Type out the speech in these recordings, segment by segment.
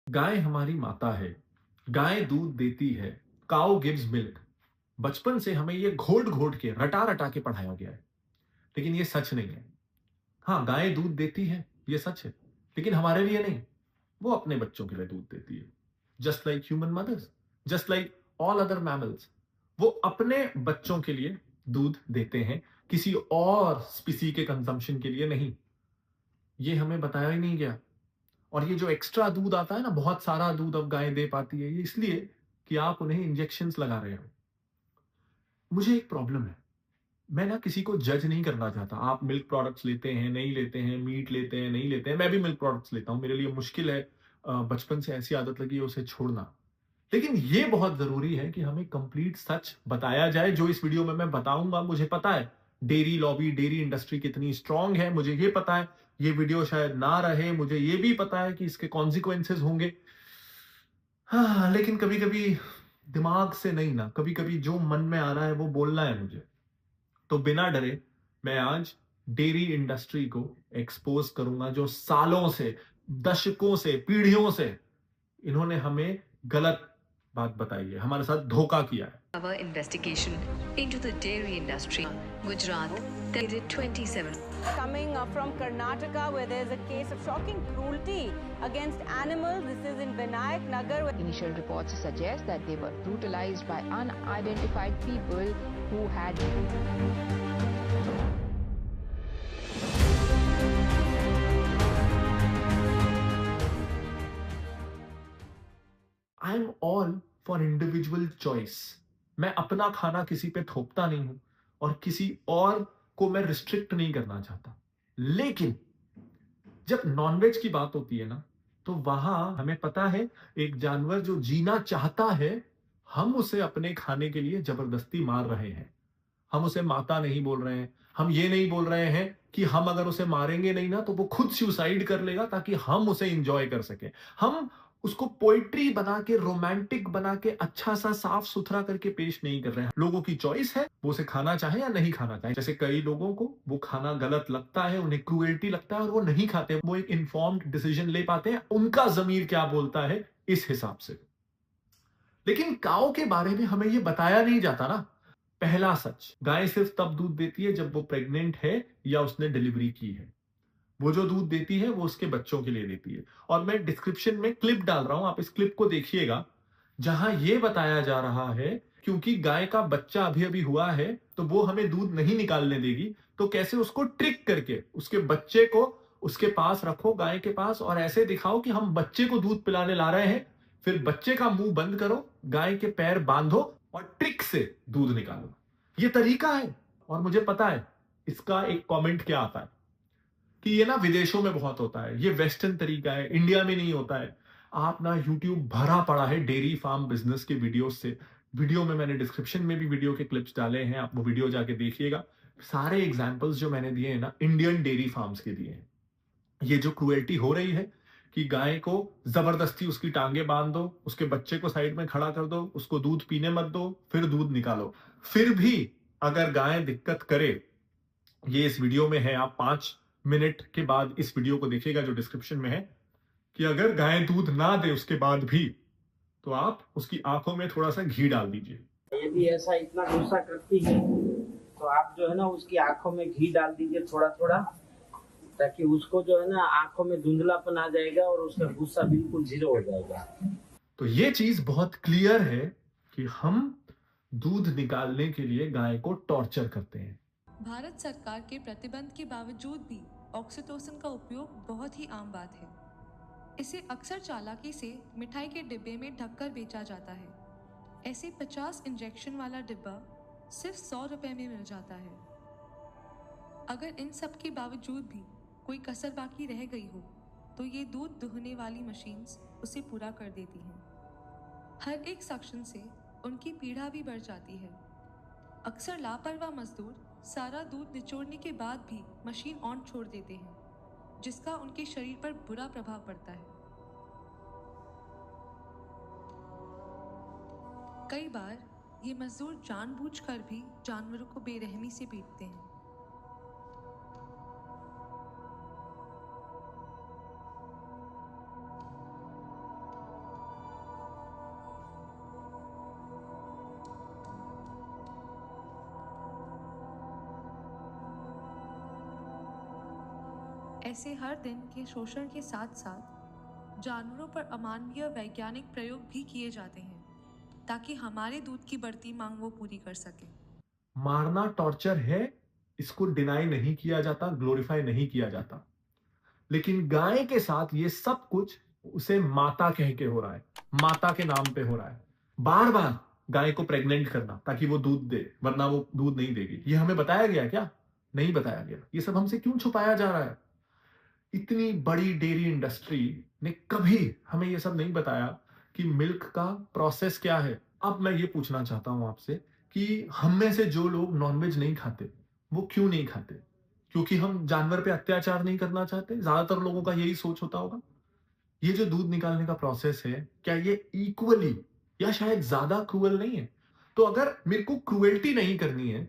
गाय हमारी माता है। गाय दूध देती है। Cow gives milk. बचपन से हमें ये घोट घोट के रटा रटा के पढ़ाया गया है। लेकिन ये सच नहीं है। हाँ, गाय दूध देती है, ये सच है। लेकिन हमारे लिए नहीं, वो अपने बच्चों के लिए दूध देती है। Just like human mothers, just like all other mammals, वो अपने बच्चों के लिए दूध देते हैं, किसी और स्पीसी के कंजम्पशन के लिए नहीं। ये हमें बताया ही नहीं गया। और ये जो एक्स्ट्रा दूध आता है ना, बहुत सारा दूध अब गाय दे पाती है, ये इसलिए कि आप उन्हें इंजेक्शंस लगा रहे हो। मुझे एक प्रॉब्लम है। मैं ना किसी को जज नहीं करना चाहता। आप मिल्क प्रोडक्ट्स लेते हैं, नहीं लेते हैं, मीट लेते हैं, नहीं लेते हैं। मैं भी मिल्क प्रोडक्ट्स लेता हूं, मेरे लिए मुश्किल है। बचपन से ऐसी आदत लगी है उसे छोड़ना। लेकिन ये बहुत जरूरी है कि हमें कंप्लीट सच बताया जाए। जो इस वीडियो में मैं बताऊंगा, मुझे पता है डेयरी लॉबी, डेयरी इंडस्ट्री कितनी स्ट्रांग है, मुझे ये पता है। ये वीडियो शायद ना रहे, मुझे ये भी पता है कि इसके कॉन्सिक्वेंसेस होंगे। हाँ, लेकिन कभी कभी दिमाग से नहीं ना, कभी कभी जो मन में आ रहा है वो बोलना है मुझे। तो बिना डरे मैं आज डेयरी इंडस्ट्री को एक्सपोज करूंगा, जो सालों से, दशकों से, पीढ़ियों से इन्होंने हमें गलत बात बताई है, हमारे साथ धोखा किया है। Our investigation into the dairy industry. Gujarat, they did 27. Coming from Karnataka, where there's a case of shocking cruelty against animals. This is in Vinayak Nagar. Initial reports suggest that they were brutalized by unidentified people who had I am all for individual choice. मैं अपना खाना किसी पे थोपता नहीं हूं और किसी और को मैं रिस्ट्रिक्ट नहीं करना चाहता। लेकिन जब नॉनवेज की बात होती है ना, तो वहां हमें पता है एक जानवर जो जीना चाहता है, हम उसे अपने खाने के लिए जबरदस्ती मार रहे हैं। हम उसे माता नहीं बोल रहे हैं। हम ये नहीं बोल रहे हैं कि हम अगर उसे मारेंगे नहीं ना तो वो खुद सुसाइड कर लेगा ताकि हम उसे इंजॉय कर सके। हम उसको पोइट्री बना के, रोमांटिक बना के, अच्छा सा साफ सुथरा करके पेश नहीं कर रहे हैं। लोगों की चॉइस है, वो उसे खाना चाहे या नहीं खाना चाहे। जैसे कई लोगों को वो खाना गलत लगता है, उन्हें क्रूएल्टी लगता है और वो नहीं खाते। वो एक इन्फॉर्म्ड डिसीजन ले पाते हैं, उनका जमीर क्या बोलता है इस हिसाब से। लेकिन काऊ के बारे में हमें ये बताया नहीं जाता ना। पहला सच, गाय सिर्फ तब दूध देती है जब वो प्रेग्नेंट है या उसने डिलीवरी की है। वो जो दूध देती है वो उसके बच्चों के लिए देती है। और मैं डिस्क्रिप्शन में क्लिप डाल रहा हूं, आप इस क्लिप को देखिएगा, जहां ये बताया जा रहा है क्योंकि गाय का बच्चा अभी अभी हुआ है तो वो हमें दूध नहीं निकालने देगी, तो कैसे उसको ट्रिक करके उसके बच्चे को उसके पास रखो, गाय के पास, और ऐसे दिखाओ कि हम बच्चे को दूध पिलाने ला रहे हैं। फिर बच्चे का मुंह बंद करो, गाय के पैर बांधो और ट्रिक से दूध निकालो। ये तरीका है। और मुझे पता है इसका एक कमेंट क्या आता है कि ये ना विदेशों में बहुत होता है, ये वेस्टर्न तरीका है, इंडिया में नहीं होता है। आप ना यूट्यूब भरा पड़ा है डेयरी फार्म बिजनेस के वीडियोस से। वीडियो में मैंने डिस्क्रिप्शन में भी वीडियो के क्लिप्स डाले हैं, आप वो वीडियो जाके देखिएगा। सारे एग्जांपल्स जो मैंने दिए हैं ना, इंडियन डेयरी फार्म्स के दिए हैं। ये जो क्रुएल्टी हो रही है कि गाय को जबरदस्ती उसकी टांगे बांध दो, उसके बच्चे को साइड में खड़ा कर दो, उसको दूध पीने मत दो, फिर दूध निकालो। फिर भी अगर गाय दिक्कत करे, ये इस वीडियो में है, आप 5 मिनट के बाद इस वीडियो को देखिएगा जो डिस्क्रिप्शन में है, कि अगर गाय दूध ना दे उसके बाद भी, तो आप उसकी आंखों में थोड़ा सा घी डाल दीजिए। यदि ऐसा इतना गुस्सा करती है तो आप जो है ना उसकी आंखों में घी डाल दीजिए थोड़ा थोड़ा, ताकि उसको जो है ना आंखों में धुंधलापन आ जाएगा और उसका गुस्सा बिल्कुल जीरो हो जाएगा। तो ये चीज बहुत क्लियर है कि हम दूध निकालने के लिए गाय को टॉर्चर करते हैं। भारत सरकार के प्रतिबंध के बावजूद भी ऑक्सीटोसिन का उपयोग बहुत ही आम बात है। इसे अक्सर चालाकी से मिठाई के डिब्बे में ढककर बेचा जाता है। ऐसे 50 इंजेक्शन वाला डिब्बा सिर्फ 100 रुपए में मिल जाता है। अगर इन सब के बावजूद भी कोई कसर बाकी रह गई हो तो ये दूध दुहने वाली मशीन्स उसे पूरा कर देती हैं। हर एक सक्शन से उनकी पीड़ा भी बढ़ जाती है। अक्सर लापरवाह मजदूर सारा दूध निचोड़ने के बाद भी मशीन ऑन छोड़ देते हैं, जिसका उनके शरीर पर बुरा प्रभाव पड़ता है। कई बार ये मजदूर जानबूझकर भी जानवरों को बेरहमी से पीटते हैं। ऐसे हर दिन के शोषण के साथ साथ जानवरों पर अमानवीय वैज्ञानिक प्रयोग भी किए जाते हैं ताकि हमारे दूध की बढ़ती मांग वो पूरी कर सके। मारना टॉर्चर है, इसको डिनाई नहीं किया जाता, ग्लोरीफाई नहीं किया जाता, लेकिन गाय के साथ ये सब कुछ उसे माता कह के हो रहा है, माता के नाम पे हो रहा है। बार बार गाय को प्रेग्नेंट करना ताकि वो दूध दे, वरना वो दूध नहीं देगी। ये हमें बताया गया क्या? नहीं बताया गया। ये सब हमसे क्यों छुपाया जा रहा है? इतनी बड़ी डेयरी इंडस्ट्री ने कभी हमें ये सब नहीं बताया कि मिल्क का प्रोसेस क्या है। अब मैं ये पूछना चाहता हूं आपसे कि हम में से जो लोग नॉनवेज नहीं खाते वो क्यों नहीं खाते? क्योंकि हम जानवर पे अत्याचार नहीं करना चाहते? ज्यादातर लोगों का यही सोच होता होगा। ये जो दूध निकालने का प्रोसेस है, क्या ये इक्वली या शायद ज्यादा क्रूअल नहीं है? तो अगर मेरे को क्रूएल्टी नहीं करनी है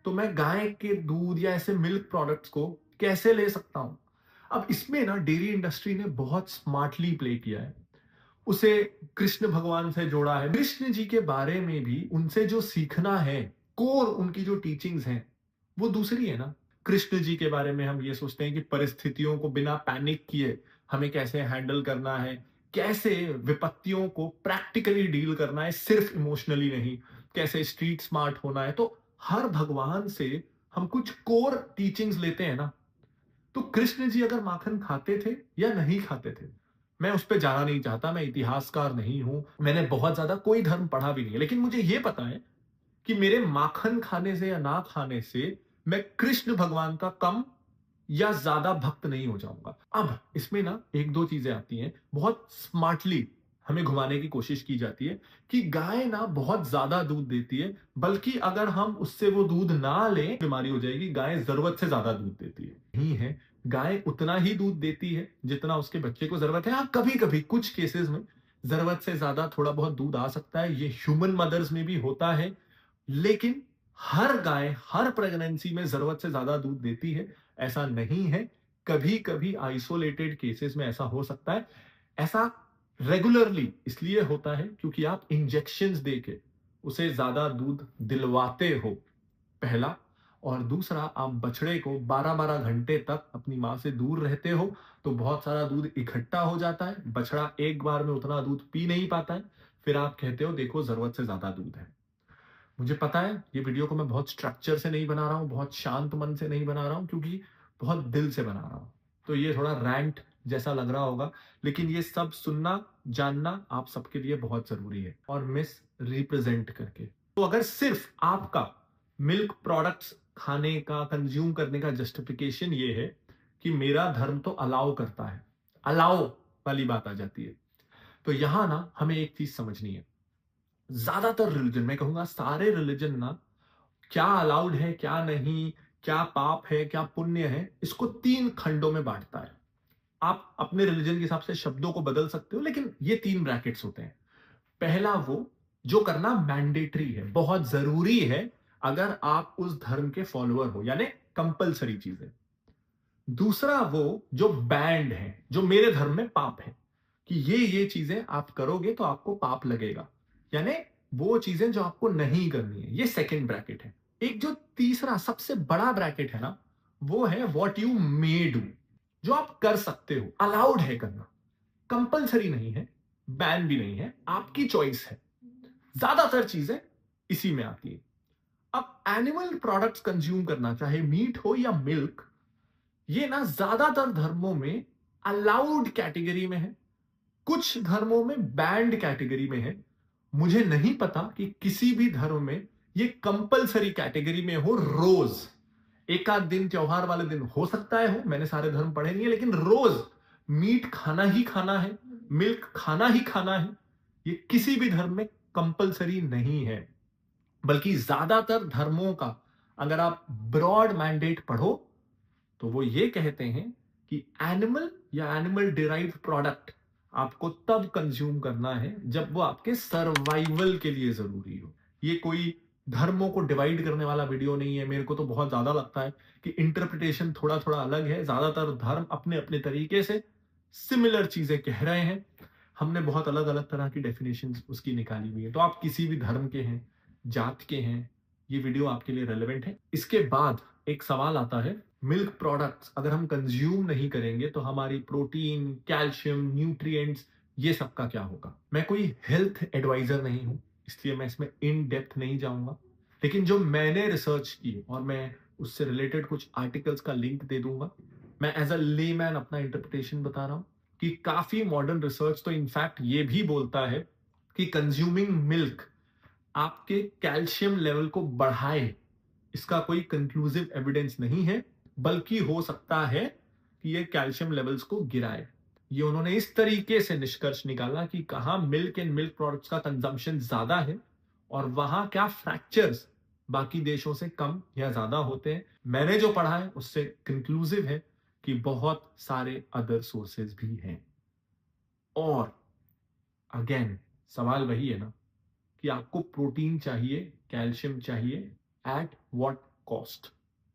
तो मैं गाय के दूध या ऐसे मिल्क प्रोडक्ट्स को कैसे ले सकता हूं? अब इसमें ना डेयरी इंडस्ट्री ने बहुत स्मार्टली प्ले किया है। उसे कृष्ण भगवान से जोड़ा है। कृष्ण जी के बारे में भी उनसे जो सीखना है, कोर उनकी जो टीचिंग्स हैं वो दूसरी है ना। कृष्ण जी के बारे में हम ये सोचते हैं कि परिस्थितियों को बिना पैनिक किए हमें कैसे हैंडल करना है, कैसे विपत्तियों को प्रैक्टिकली डील करना है, सिर्फ इमोशनली नहीं, कैसे स्ट्रीट स्मार्ट होना है। तो हर भगवान से हम कुछ कोर टीचिंग्स लेते हैं ना। तो कृष्ण जी अगर माखन खाते थे या नहीं खाते थे, मैं उस पर जाना नहीं चाहता, मैं इतिहासकार नहीं हूं, मैंने बहुत ज्यादा कोई धर्म पढ़ा भी नहीं है, लेकिन मुझे यह पता है कि मेरे माखन खाने से या ना खाने से मैं कृष्ण भगवान का कम या ज्यादा भक्त नहीं हो जाऊंगा। अब इसमें ना एक दो चीजें आती हैं, बहुत स्मार्टली हमें घुमाने की कोशिश की जाती है कि गाय ना बहुत ज्यादा दूध देती है, बल्कि अगर हम उससे वो दूध ना लें बीमारी हो जाएगी। गाय जरूरत से ज्यादा दूध देती है। नहीं है, गाय उतना ही दूध देती है जितना उसके बच्चे को जरूरत है। हाँ, कभी कभी कुछ केसेस में जरूरत से ज्यादा थोड़ा बहुत दूध आ सकता है, ये ह्यूमन मदर्स में भी होता है, लेकिन हर गाय हर प्रेगनेंसी में जरूरत से ज्यादा दूध देती है ऐसा नहीं है। कभी कभी आइसोलेटेड केसेस में ऐसा हो सकता है। ऐसा रेगुलरली इसलिए होता है क्योंकि आप इंजेक्शंस देके उसे ज्यादा दूध दिलवाते हो, पहला। और दूसरा, आप बछड़े को 12-12 घंटे तक अपनी मां से दूर रहते हो तो बहुत सारा दूध इकट्ठा हो जाता है, बछड़ा एक बार में उतना दूध पी नहीं पाता है, फिर आप कहते हो देखो जरूरत से ज्यादा दूध है। मुझे पता है ये वीडियो को मैं बहुत स्ट्रक्चर से नहीं बना रहा हूं, बहुत शांत मन से नहीं बना रहा हूं, क्योंकि बहुत दिल से बना रहा हूं, तो ये थोड़ा रैंट जैसा लग रहा होगा, लेकिन ये सब सुनना जानना आप सबके लिए बहुत जरूरी है, और मिस रिप्रेजेंट करके। तो अगर सिर्फ आपका मिल्क प्रोडक्ट्स खाने का, कंज्यूम करने का जस्टिफिकेशन ये है कि मेरा धर्म तो अलाउ करता है, अलाउ वाली बात आ जाती है, तो यहां ना हमें एक चीज समझनी है। ज्यादातर रिलीजन, मैं कहूंगा सारे रिलीजन ना, क्या अलाउड है क्या नहीं, क्या पाप है क्या पुण्य है, इसको 3 खंडों में बांटता है। आप अपने रिलीजन के हिसाब से शब्दों को बदल सकते हो, लेकिन ये 3 ब्रैकेट्स होते हैं। पहला, वो जो करना मैंडेटरी है, बहुत जरूरी है अगर आप उस धर्म के फॉलोअर हो, यानी कंपलसरी चीजें। दूसरा, वो जो बैंड है, जो मेरे धर्म में पाप है कि ये चीजें आप करोगे तो आपको पाप लगेगा, यानी वो चीजें जो आपको नहीं करनी है, ये सेकंड ब्रैकेट है। एक जो तीसरा सबसे बड़ा ब्रैकेट है ना, वो है व्हाट यू मे डू, जो आप कर सकते हो, अलाउड है करना, कंपलसरी नहीं है, बैन भी नहीं है, आपकी चॉइस है। ज्यादातर चीजें इसी में आती है। अब एनिमल प्रोडक्ट्स कंज्यूम करना, चाहे मीट हो या मिल्क, ये ना ज्यादातर धर्मों में अलाउड कैटेगरी में है, कुछ धर्मों में बैंड कैटेगरी में है। मुझे नहीं पता कि किसी भी धर्म में ये कंपलसरी कैटेगरी में हो। रोज एक आध दिन, त्योहार वाले दिन हो सकता है हो, मैंने सारे धर्म पढ़े नहीं है, लेकिन रोज मीट खाना ही खाना है, मिल्क खाना ही खाना है, ये किसी भी धर्म में कंपलसरी नहीं है। बल्कि ज्यादातर धर्मों का अगर आप ब्रॉड मैंडेट पढ़ो तो वो ये कहते हैं कि एनिमल या एनिमल डिराइव्ड प्रोडक्ट आपको तब कंज्यूम करना है जब वो आपके सर्वाइवल के लिए जरूरी हो। ये कोई धर्मों को डिवाइड करने वाला वीडियो नहीं है। मेरे को तो बहुत ज्यादा लगता है कि इंटरप्रिटेशन थोड़ा थोड़ा अलग है। ज्यादातर धर्म अपने अपने तरीके से सिमिलर चीजें कह रहे हैं, हमने बहुत अलग अलग तरह की डेफिनेशन उसकी निकाली हुई है। तो आप किसी भी धर्म के हैं, जात के हैं, ये वीडियो आपके लिए रेलेवेंट है। इसके बाद एक सवाल आता है मिल्क प्रोडक्ट्स अगर हम कंज्यूम नहीं करेंगे तो हमारी प्रोटीन, कैल्शियम, न्यूट्रिएंट्स, ये सब का क्या होगा। मैं कोई हेल्थ एडवाइजर नहीं हूं, इसलिए मैं इसमें इन डेप्थ नहीं जाऊंगा, लेकिन जो मैंने रिसर्च की और मैं उससे रिलेटेड कुछ आर्टिकल्स का लिंक दे दूंगा। मैं एज अ लेमैन अपना इंटरप्रिटेशन बता रहा हूं कि काफी मॉडर्न रिसर्च तो इनफैक्ट ये भी बोलता है कि कंज्यूमिंग मिल्क आपके कैल्शियम लेवल को बढ़ाए। इसका कोई कंक्लूसिव एविडेंस नहीं है, बल्कि हो सकता है कि ये कैल्शियम लेवल्स को गिराए। ये उन्होंने इस तरीके से निष्कर्ष निकाला कि कहां मिल्क एंड मिल्क प्रोडक्ट्स का कंजम्पशन ज्यादा है और वहां क्या फ्रैक्चर्स बाकी देशों से कम या ज्यादा होते हैं। मैंने जो पढ़ा है उससे कंक्लूसिव है कि बहुत सारे अदर सोर्सेज भी हैं। और अगेन सवाल वही है ना कि आपको प्रोटीन चाहिए, कैल्शियम चाहिए, एट व्हाट कॉस्ट।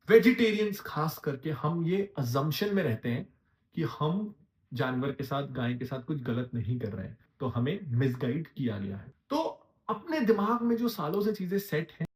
वेजिटेरियंस खास करके हम ये अजम्पशन में रहते हैं कि हम जानवर के साथ, गाय के साथ कुछ गलत नहीं कर रहे हैं, तो हमें मिसगाइड किया गया है। तो अपने दिमाग में जो सालों से चीजें सेट हैं